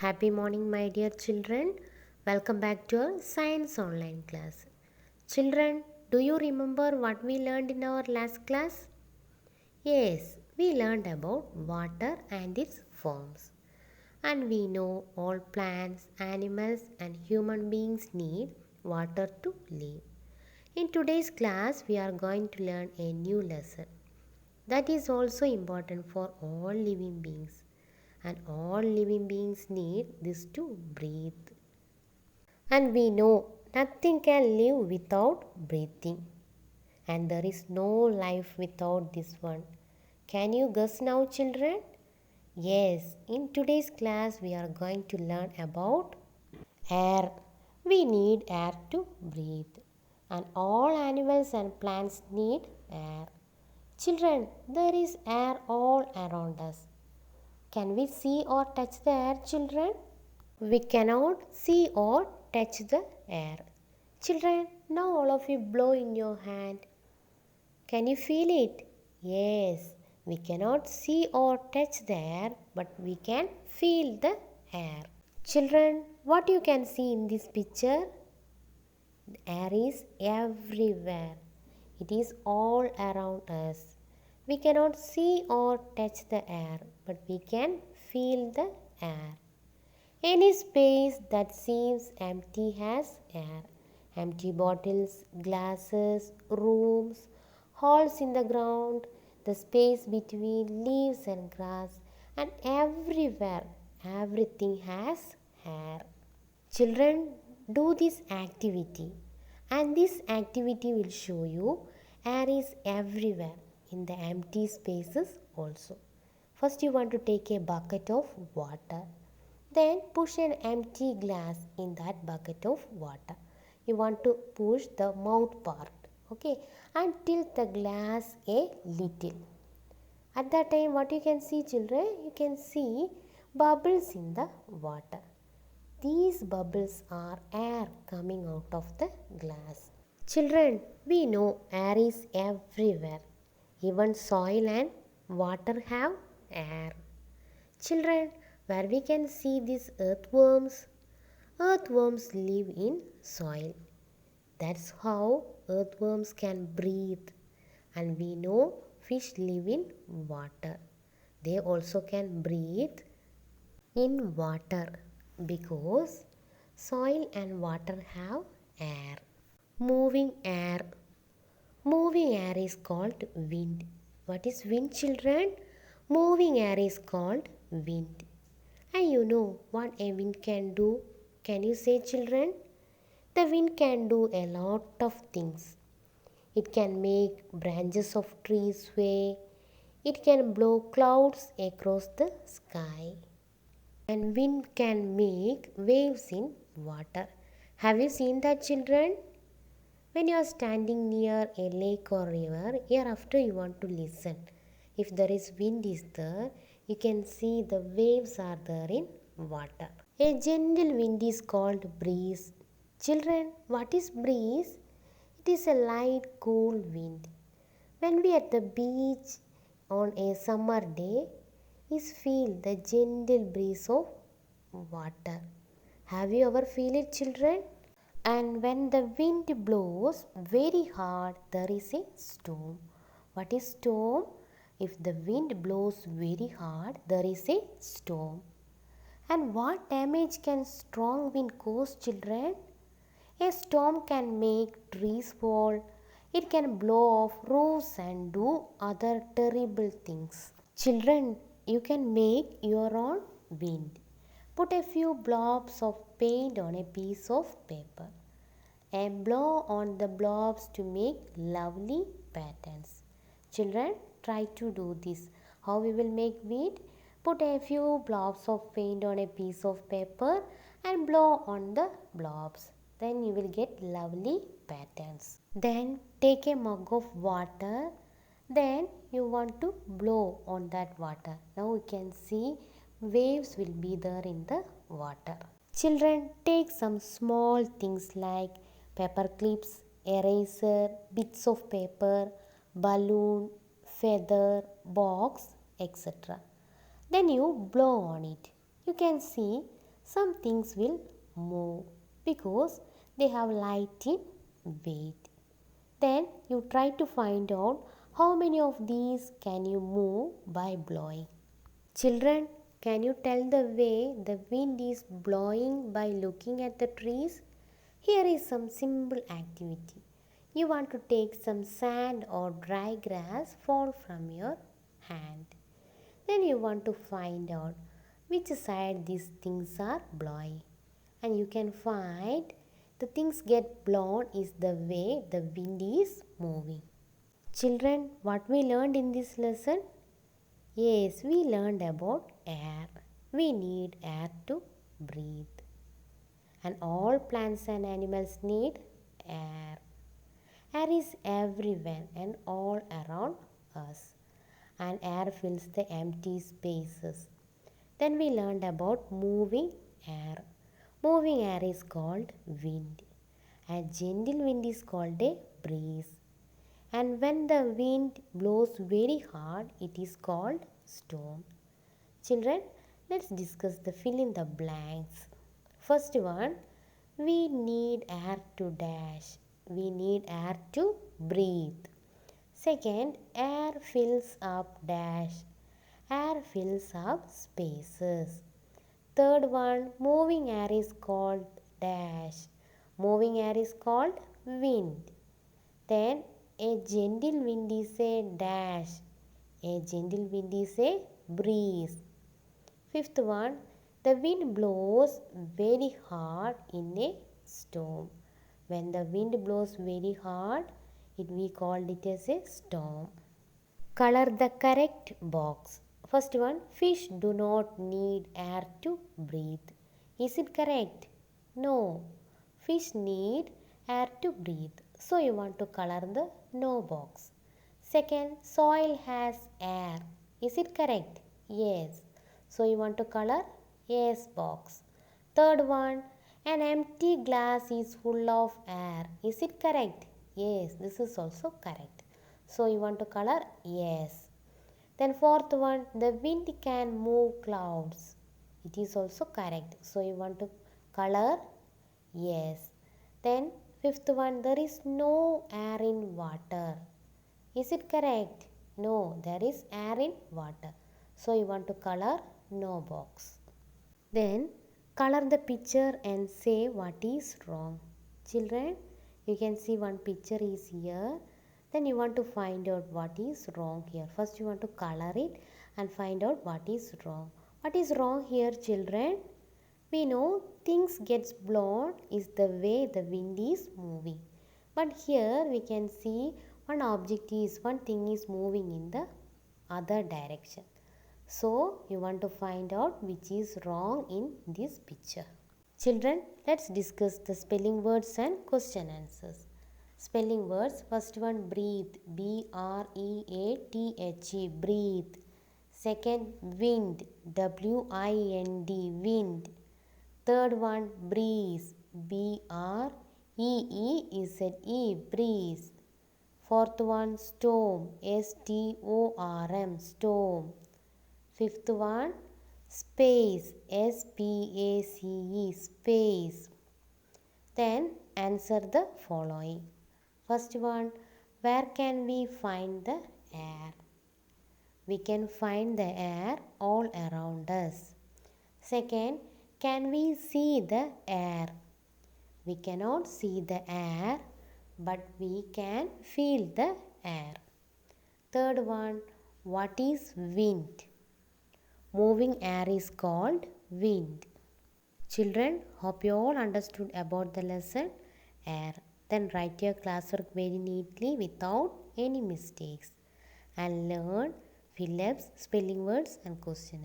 Happy morning, my dear children. Welcome back to our science online class. Children, do you remember what we learned in our last class? Yes, we learned about water and its forms. And we know all plants, animals, and human beings need water to live. In today's class, we are going to learn a new lesson that is also important for all living beings. And all living beings need this to breathe. And we know nothing can live without breathing. And there is no life without this one. Can you guess now, children? Yes, in today's class we are going to learn about air. We need air to breathe. And all animals and plants need air. Children, there is air all around us. Can we see or touch the air, children? We cannot see or touch the air. Children, now all of you blow in your hand. Can you feel it? Yes, we cannot see or touch the air, but we can feel the air. Children, what you can see in this picture? The air is everywhere. It is all around us. We cannot see or touch the air, but we can feel the air. Any space that seems empty has air. Empty bottles, glasses, rooms, holes in the ground, the space between leaves and grass, and everywhere, everything has air. Children, do this activity, and this activity will show you air is everywhere in the empty spaces also. First, you want to take a bucket of water. Then push an empty glass in that bucket of water. You want to push the mouth part, okay, and tilt the glass a little. At that time, what you can see, children? You can see bubbles in the water. These bubbles are air coming out of the glass. Children, we know air is everywhere. Even soil and water have air. Children, where we can see these earthworms. Earthworms live in soil. That's how earthworms can breathe. And we know fish live in water. They also can breathe in water because soil and water have air. Moving air. Moving air is called wind. What is wind, children? Moving air is called wind. And you know what a wind can do? Can you say, children? The wind can do a lot of things. It can make branches of trees sway. It can blow clouds across the sky. And wind can make waves in water. Have you seen that, children? When you are standing near a lake or river, hereafter you want to listen. If there is wind is there, you can see the waves are there in water. A gentle wind is called breeze. Children, what is breeze? It is a light, cool wind. When we are at the beach on a summer day, is feel the gentle breeze of water. Have you ever feel it, children? And when the wind blows very hard, there is a storm. What is storm? If the wind blows very hard, there is a storm. And what damage can strong wind cause, children? A storm can make trees fall. It can blow off roofs and do other terrible things. Children, you can make your own wind. Put a few blobs of paint on a piece of paper and blow on the blobs to make lovely patterns. Children, try to do this. How we will make wind? Put a few blobs of paint on a piece of paper and blow on the blobs. Then you will get lovely patterns. Then take a mug of water. Then you want to blow on that water. Now you can see waves will be there in the water. Children, take some small things like paper clips, eraser, bits of paper, balloon, feather, box, etc. Then you blow on it. You can see Some things will move because they have light in weight. Then you try to find out how many of these can you move by blowing. Children, can you tell the way the wind is blowing by looking at the trees? Here is some simple activity. You want to take some sand or dry grass fall from your hand. Then you want to find out which side these things are blowing. And you can find the things get blown is the way the wind is moving. Children, what we learned in this lesson? Yes, we learned about air. We need air to breathe. And all plants and animals need air. Air is everywhere and all around us. And air fills the empty spaces. Then we learned about moving air. Moving air is called wind. A gentle wind is called a breeze. And when the wind blows very hard, it is called storm. Children, let's discuss the fill in the blanks. First one, we need air to dash. We need air to breathe. Second, air fills up dash. Air fills up spaces. Third one, moving air is called dash. Moving air is called wind. Then a gentle wind is a dash. A gentle wind is a breeze. Fifth one, the wind blows very hard in a storm. When the wind blows very hard, we called it as a storm. Color the correct box. First one, fish do not need air to breathe. Is it correct? No. Fish need air to breathe. So you want to color the no box. Second, soil has air. Is it correct? Yes. So you want to color yes box. Third one, an empty glass is full of air. Is it correct? Yes, this is also correct. So you want to color yes. Then fourth one, the wind can move clouds. It is also correct. So you want to color yes. Then fifth one, there is no air in water. Is it correct? No, there is air in water. So you want to color no box. Then color the picture and say what is wrong. Children, you can see one picture is here. Then you want to find out what is wrong here. First you want to color it and find out what is wrong. What is wrong here, children? We know things gets blown is the way the wind is moving. But here we can see one thing is moving in the other direction. So you want to find out which is wrong in this picture. Children, let's discuss the spelling words and question answers. Spelling words. First one, breathe. B-R-E-A-T-H-E. Breathe. Second, wind. W-I-N-D. Wind. Third one, breeze. B-R-E-E-Z-E. Breeze. Fourth one, storm. S-T-O-R-M. Storm. Fifth one, space. S-P-A-C-E. Space. Then answer the following. First one, where can we find the air? We can find the air all around us. Second, can we see the air? We cannot see the air, but we can feel the air. Third one, what is wind? Moving air is called wind. Children, hope you all understood about the lesson air. Then write your classwork very neatly without any mistakes and learn fill-ups, spelling words and questions.